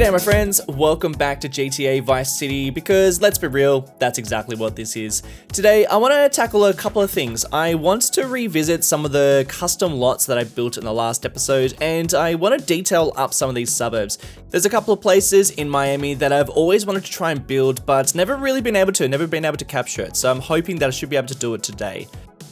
G'day my friends, welcome back to GTA Vice City because let's be real, that's exactly what this is. Today I want to tackle a couple of things. I want to revisit some of the custom lots that I built in the last episode, and I want to detail up some of these suburbs. There's a couple of places in Miami that I've always wanted to try and build but never been able to capture it, so I'm hoping that I should be able to do it today.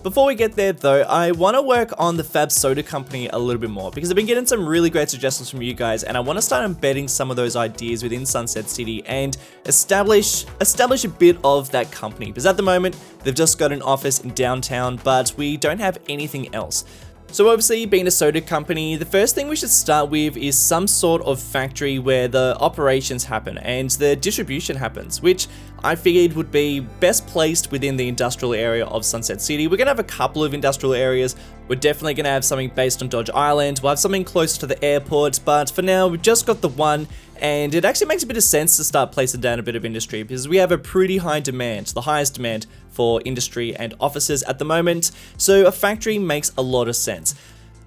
Before we get there though, I want to work on the Fab Soda Company a little bit more because I've been getting some really great suggestions from you guys, and I want to start embedding some of those ideas within Sunset City and establish a bit of that company, because at the moment they've just got an office in downtown but we don't have anything else. So obviously, being a soda company, the first thing we should start with is some sort of factory where the operations happen and the distribution happens, which I figured would be best placed within the industrial area of Sunset City. We're going to have a couple of industrial areas. We're definitely going to have something based on Dodge Island. We'll have something close to the airport, but for now, we've just got the one. And it actually makes a bit of sense to start placing down a bit of industry because we have a pretty high demand, the highest demand for industry and offices at the moment. So a factory makes a lot of sense.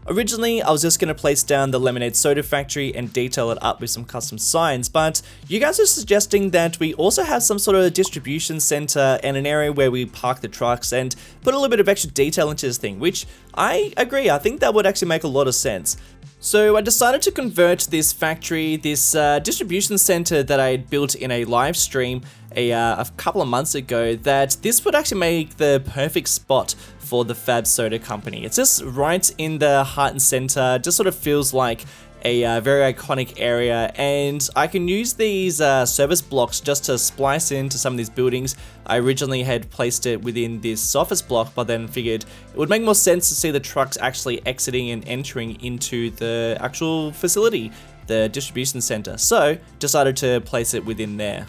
Originally, I was just going to place down the lemonade soda factory and detail it up with some custom signs, but you guys are suggesting that we also have some sort of distribution center and an area where we park the trucks and put a little bit of extra detail into this thing, which I agree, I think that would actually make a lot of sense. So I decided to convert this factory, this distribution center that I had built in a live stream a couple of months ago, that this would actually make the perfect spot for the Fab Soda Company. It's just right in the heart and center, just sort of feels like a very iconic area, and I can use these service blocks just to splice into some of these buildings. I originally had placed it within this office block, but then figured it would make more sense to see the trucks actually exiting and entering into the actual facility, the distribution center. So decided to place it within there.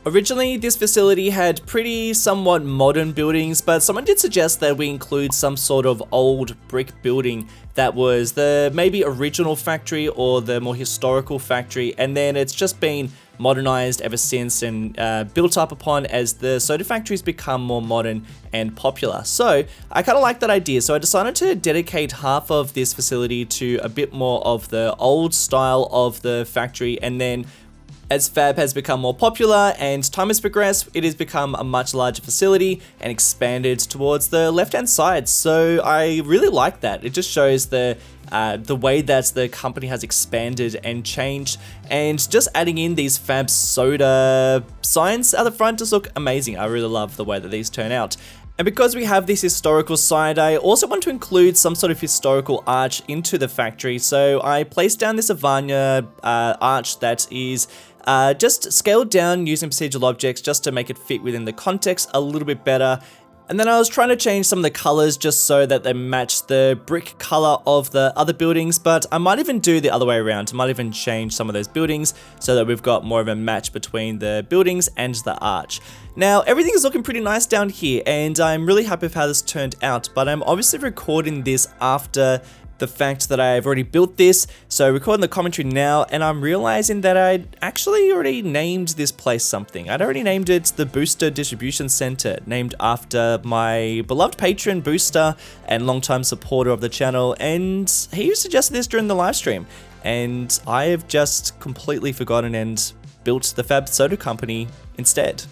Originally, this facility had pretty somewhat modern buildings, but someone did suggest that we include some sort of old brick building that was the maybe original factory or the more historical factory, and then it's just been modernized ever since and built up upon as the soda factories become more modern and popular. So I kind of like that idea, so I decided to dedicate half of this facility to a bit more of the old style of the factory, and then as Fab has become more popular and time has progressed, it has become a much larger facility and expanded towards the left-hand side. So I really like that. It just shows the way that the company has expanded and changed, and just adding in these Fab Soda signs at the front just look amazing. I really love the way that these turn out. And because we have this historical side, I also want to include some sort of historical arch into the factory. So I placed down this Avanya arch that is just scaled down using procedural objects just to make it fit within the context a little bit better. And then I was trying to change some of the colors just so that they match the brick color of the other buildings, but I might even do the other way around. I might even change some of those buildings so that we've got more of a match between the buildings and the arch. Now, everything is looking pretty nice down here, and I'm really happy with how this turned out, but I'm obviously recording this after the fact that I've already built this, so recording the commentary now, and I'm realizing that I'd actually already named this place something. I'd already named it the Booster Distribution Center, named after my beloved patron Booster and longtime supporter of the channel, and he suggested this during the live stream, and I have just completely forgotten and built the Fab Soda Company instead.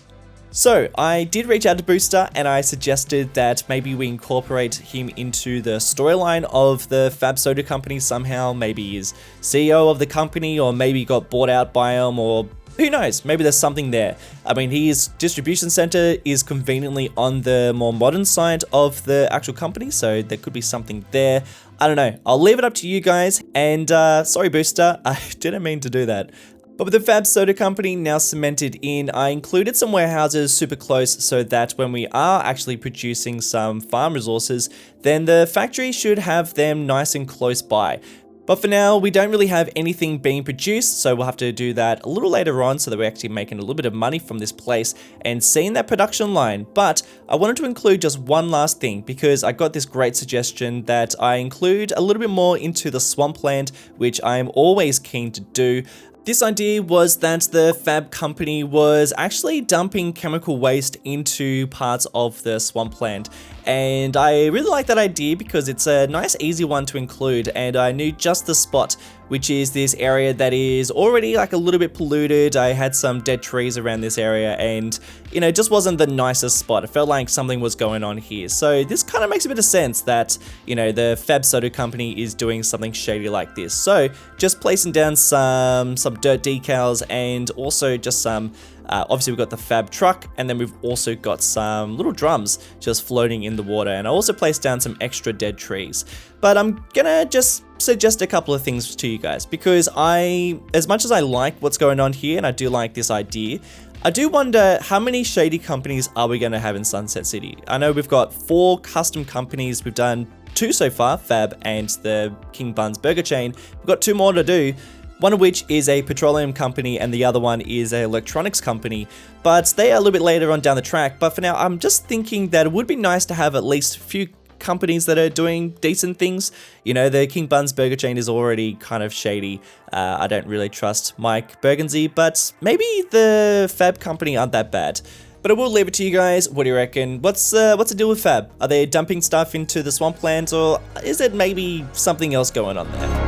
So I did reach out to Booster and I suggested that maybe we incorporate him into the storyline of the Fab Soda Company somehow. Maybe he's CEO of the company, or maybe got bought out by him, or who knows, maybe there's something there. I mean, his distribution center is conveniently on the more modern side of the actual company, so there could be something there. I don't know, I'll leave it up to you guys, and sorry Booster, I didn't mean to do that. But with the Fab Soda Company now cemented in, I included some warehouses super close so that when we are actually producing some farm resources, then the factory should have them nice and close by. But for now, we don't really have anything being produced, so we'll have to do that a little later on so that we're actually making a little bit of money from this place and seeing that production line. But I wanted to include just one last thing because I got this great suggestion that I include a little bit more into the swampland, which I am always keen to do. This idea was that the Fab Company was actually dumping chemical waste into parts of the swampland, And I really like that idea because it's a nice easy one to include, and I knew just the spot, which is this area that is already like a little bit polluted. I had some dead trees around this area and, you know, it just wasn't the nicest spot. It felt like something was going on here. So this kind of makes a bit of sense that, you know, the Fab Soda company is doing something shady like this. So just placing down some dirt decals and also just some obviously we've got the Fab truck, and then we've also got some little drums just floating in the water, and I also placed down some extra dead trees. But I'm gonna just suggest a couple of things to you guys, because as much as I like what's going on here and I do like this idea, I do wonder how many shady companies are we gonna have in Sunset City. I know we've got 4 custom companies, we've done 2 so far, Fab and the King Bun's burger chain. We've got 2 more to do. One of which is a petroleum company and the other one is an electronics company, but they are a little bit later on down the track. But for now, I'm just thinking that it would be nice to have at least a few companies that are doing decent things. You know, the King Bun's burger chain is already kind of shady. I don't really trust Mike Bergenzi, but maybe the Fab company aren't that bad. But I will leave it to you guys. What do you reckon? What's the deal with Fab? Are they dumping stuff into the swamplands, or is it maybe something else going on there?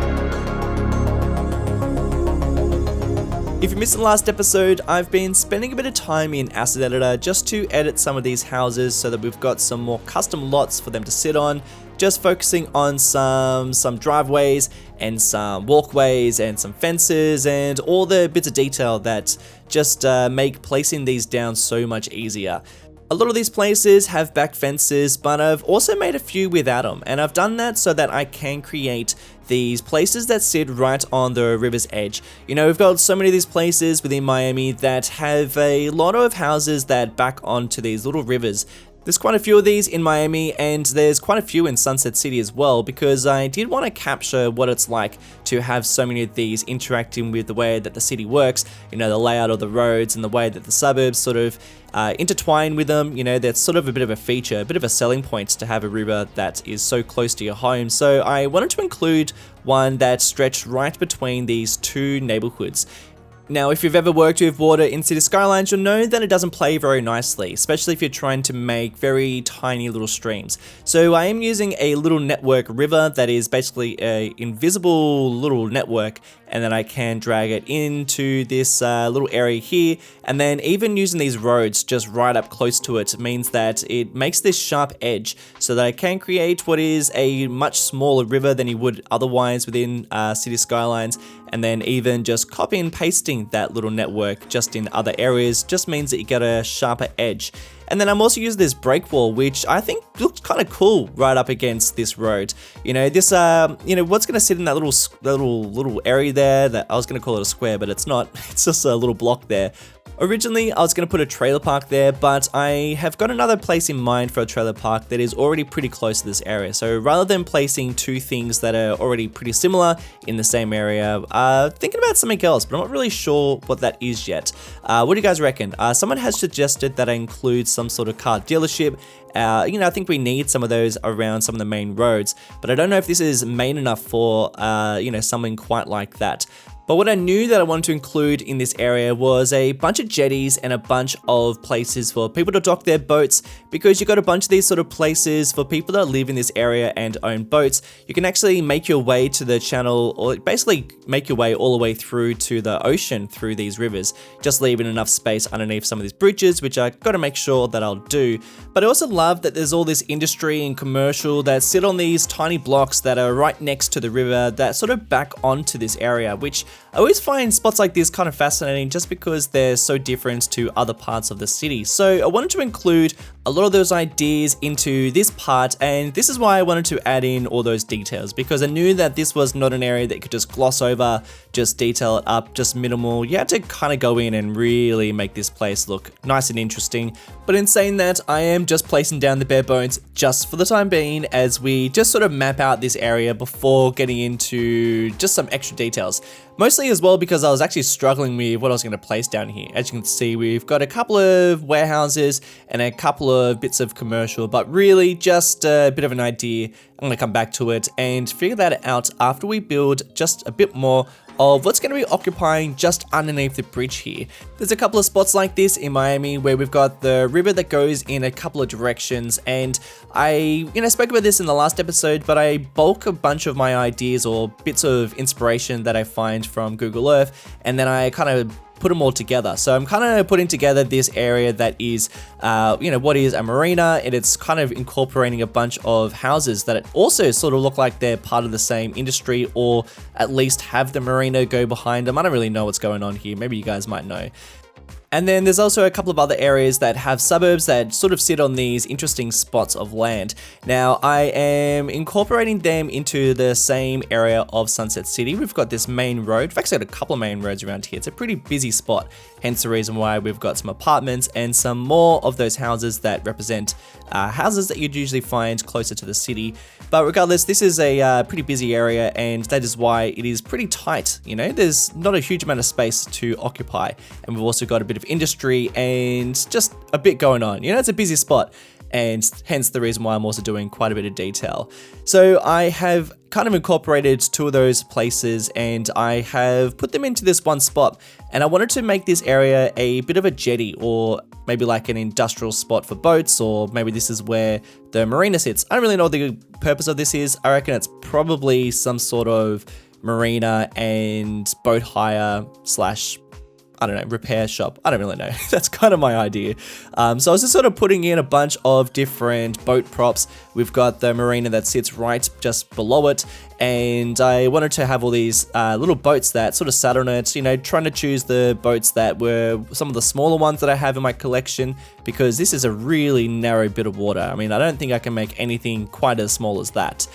If you missed the last episode, I've been spending a bit of time in Asset Editor just to edit some of these houses so that we've got some more custom lots for them to sit on, just focusing on some driveways and some walkways and some fences and all the bits of detail that just make placing these down so much easier. A lot of these places have back fences, but I've also made a few without them, and I've done that so that I can create these places that sit right on the river's edge. You know, we've got so many of these places within Miami that have a lot of houses that back onto these little rivers. There's quite a few of these in Miami, and there's quite a few in Sunset City as well, because I did want to capture what it's like to have so many of these interacting with the way that the city works, you know, the layout of the roads and the way that the suburbs sort of intertwine with them. You know, that's sort of a bit of a feature, a bit of a selling point to have a river that is so close to your home. So I wanted to include one that stretched right between these 2 neighborhoods. Now, if you've ever worked with water in Cities Skylines, you'll know that it doesn't play very nicely, especially if you're trying to make very tiny little streams. So I am using a little network river that is basically an invisible little network, and then I can drag it into this little area here, and then even using these roads just right up close to it means that it makes this sharp edge so that I can create what is a much smaller river than you would otherwise within Cities Skylines, and then even just copy and pasting that little network just in other areas just means that you get a sharper edge. And then I'm also using this break wall, which I think looks kind of cool right up against this road. You know, this, you know, what's going to sit in that little area there that I was going to call it a square, but it's not. It's just a little block there. Originally, I was going to put a trailer park there, but I have got another place in mind for a trailer park that is already pretty close to this area. So rather than placing 2 things that are already pretty similar in the same area, thinking about something else, but I'm not really sure what that is yet. What do you guys reckon? Someone has suggested that I include some sort of car dealership. You know, I think we need some of those around some of the main roads, but I don't know if this is main enough for, you know, something quite like that. But what I knew that I wanted to include in this area was a bunch of jetties and a bunch of places for people to dock their boats, because you've got a bunch of these sort of places for people that live in this area and own boats. You can actually make your way to the channel, or basically make your way all the way through to the ocean through these rivers, just leaving enough space underneath some of these bridges, which I got to make sure that I'll do. But I also love that there's all this industry and commercial that sit on these tiny blocks that are right next to the river that sort of back onto this area, which I always find spots like this kind of fascinating just because they're so different to other parts of the city. So I wanted to include a lot of those ideas into this part, and this is why I wanted to add in all those details, because I knew that this was not an area that you could just gloss over, just detail it up, just minimal. You had to kind of go in and really make this place look nice and interesting. But in saying that, I am just placing down the bare bones just for the time being as we just sort of map out this area before getting into just some extra details. Mostly as well because I was actually struggling with what I was going to place down here. As you can see, we've got a couple of warehouses and a couple of bits of commercial, but really just a bit of an idea. I'm going to come back to it and figure that out after we build just a bit more of what's going to be occupying just underneath the bridge here. There's a couple of spots like this in Miami where we've got the river that goes in a couple of directions, and I spoke about this in the last episode, but I bulk a bunch of my ideas or bits of inspiration that I find from Google Earth, and then I kind of put them all together. So I'm kind of putting together this area that is, what is a marina, and it's kind of incorporating a bunch of houses that also sort of look like they're part of the same industry, or at least have the marina go behind them. I don't really know what's going on here. Maybe you guys might know. And then there's also a couple of other areas that have suburbs that sort of sit on these interesting spots of land. Now, I am incorporating them into the same area of Sunset City. We've got this main road. We've actually got a couple of main roads around here. It's a pretty busy spot, hence the reason why we've got some apartments and some more of those houses that represent houses that you'd usually find closer to the city. But regardless, this is a pretty busy area, and that is why it is pretty tight. There's not a huge amount of space to occupy, and we've also got a bit of industry and just a bit going on. It's a busy spot, and hence the reason why I'm also doing quite a bit of detail. So I have kind of incorporated two of those places, and I have put them into this one spot, and I wanted to make this area a bit of a jetty, or maybe like an industrial spot for boats, or maybe this is where the marina sits. I don't really know what the purpose of this is. I reckon it's probably some sort of marina and boat hire slash, I don't know, repair shop. I don't really know. That's kind of my idea. So I was just sort of putting in a bunch of different boat props. We've got the marina that sits right just below it, and I wanted to have all these little boats that sort of sat on it, trying to choose the boats that were some of the smaller ones that I have in my collection, because this is a really narrow bit of water. I mean, I don't think I can make anything quite as small as that.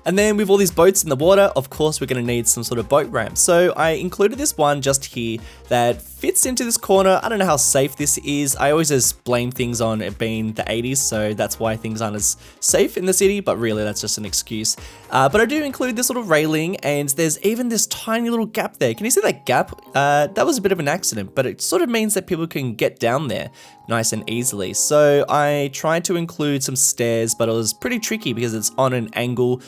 And then with all these boats in the water, of course, we're going to need some sort of boat ramp. So I included this one just here that fits into this corner. I don't know how safe this is. I always just blame things on it being the 80s, so that's why things aren't as safe in the city, but really that's just an excuse. But I do include this little railing, and there's even this tiny little gap there. Can you see that gap? That was a bit of an accident, but it sort of means that people can get down there nice and easily. So I tried to include some stairs, but it was pretty tricky because it's on an angle,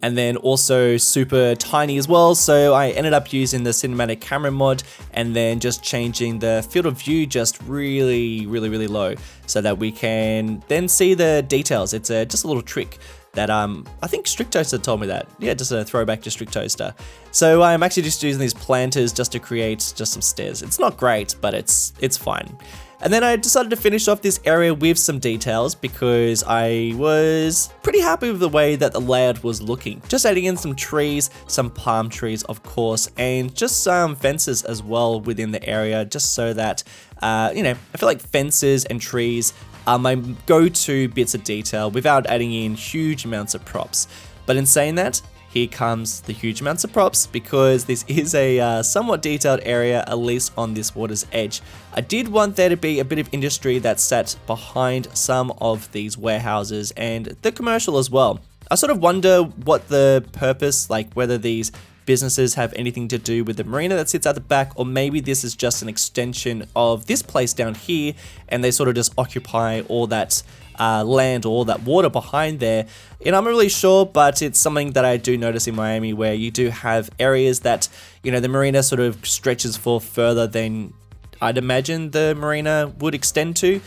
and then also super tiny as well. So I ended up using the cinematic camera mod, and then just changing the field of view just really low, so that we can then see the details. It's just a little trick that I think Strict Toaster told me that. Yeah, just a throwback to Strict Toaster. So I'm actually just using these planters just to create just some stairs. It's not great, but it's fine. And then I decided to finish off this area with some details, because I was pretty happy with the way that the layout was looking. Just adding in some trees, some palm trees of course, and just some fences as well within the area, just so that, I feel like fences and trees are my go-to bits of detail without adding in huge amounts of props. But in saying that, here comes the huge amounts of props, because this is a somewhat detailed area, at least on this water's edge. I did want there to be a bit of industry that sat behind some of these warehouses and the commercial as well. I sort of wonder what the purpose, like whether these businesses have anything to do with the marina that sits at the back, or maybe this is just an extension of this place down here, and they sort of just occupy all that land or all that water behind there. And I'm not really sure, but it's something that I do notice in Miami, where you do have areas that, the marina sort of stretches for further than I'd imagine the marina would extend to.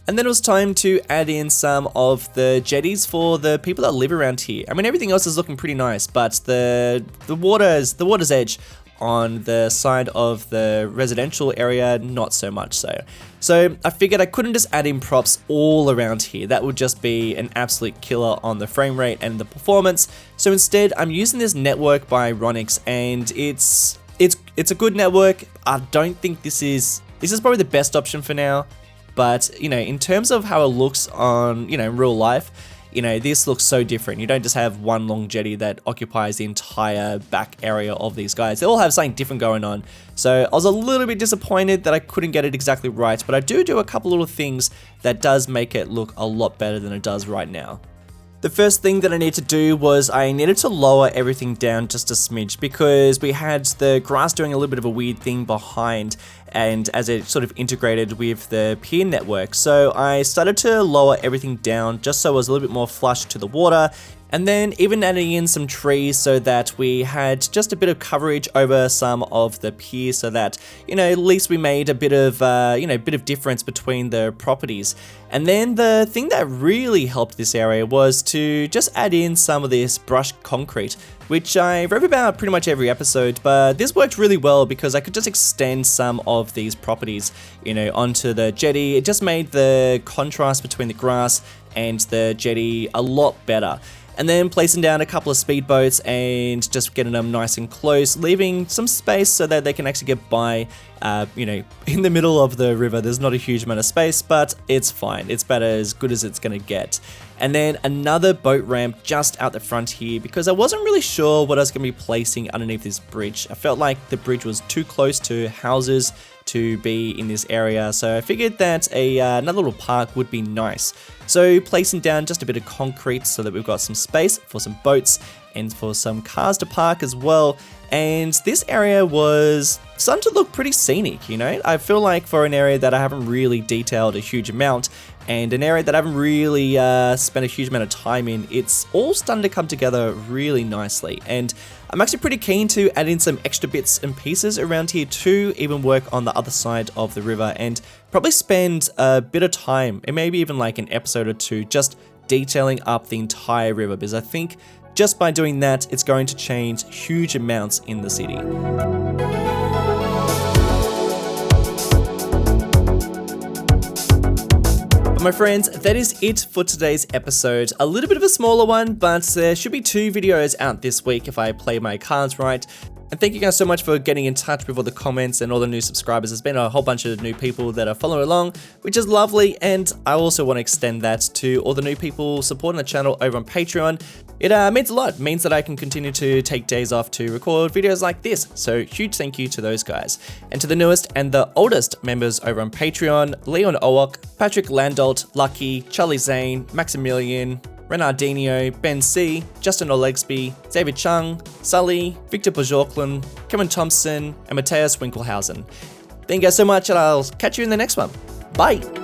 And then it was time to add in some of the jetties for the people that live around here. I mean, everything else is looking pretty nice, but the water's edge on the side of the residential area, not so much so. So I figured I couldn't just add in props all around here. That would just be an absolute killer on the frame rate and the performance. So instead, I'm using this network by Ronix, and it's a good network. I don't think this is probably the best option for now. But, in terms of how it looks on, in real life, this looks so different. You don't just have one long jetty that occupies the entire back area of these guys. They all have something different going on. So I was a little bit disappointed that I couldn't get it exactly right, but I do a couple little things that does make it look a lot better than it does right now. The first thing that I needed to do was I needed to lower everything down just a smidge, because we had the grass doing a little bit of a weird thing behind, and as it sort of integrated with the pier network. So I started to lower everything down just so it was a little bit more flush to the water. And then even adding in some trees so that we had just a bit of coverage over some of the pier so that, at least we made a bit of, bit of difference between the properties. And then the thing that really helped this area was to just add in some of this brushed concrete, which I rev about pretty much every episode, but this worked really well because I could just extend some of these properties, onto the jetty. It just made the contrast between the grass and the jetty a lot better. And then placing down a couple of speedboats and just getting them nice and close, leaving some space so that they can actually get by, in the middle of the river. There's not a huge amount of space, but it's fine. It's about as good as it's gonna get. And then another boat ramp just out the front here because I wasn't really sure what I was gonna be placing underneath this bridge. I felt like the bridge was too close to houses to be in this area, so I figured that another little park would be nice. So placing down just a bit of concrete so that we've got some space for some boats and for some cars to park as well. And this area was starting to look pretty scenic, I feel like for an area that I haven't really detailed a huge amount and an area that I haven't really spent a huge amount of time in, it's all starting to come together really nicely. And I'm actually pretty keen to add in some extra bits and pieces around here to even work on the other side of the river and probably spend a bit of time and maybe even like an episode or two just detailing up the entire river, because I think just by doing that, it's going to change huge amounts in the city. My friends, that is it for today's episode. A little bit of a smaller one, but there should be 2 videos out this week if I play my cards right. And thank you guys so much for getting in touch with all the comments and all the new subscribers. There's been a whole bunch of new people that are following along, which is lovely. And I also want to extend that to all the new people supporting the channel over on Patreon. It means a lot. It means that I can continue to take days off to record videos like this. So huge thank you to those guys. And to the newest and the oldest members over on Patreon, Leon Owok, Patrick Landolt, Lucky, Charlie Zane, Maximilian, Renardinho, Ben C, Justin Olegsby, David Chung, Sully, Victor Bajorklin, Kevin Thompson, and Matthias Winkelhausen. Thank you guys so much, and I'll catch you in the next one. Bye!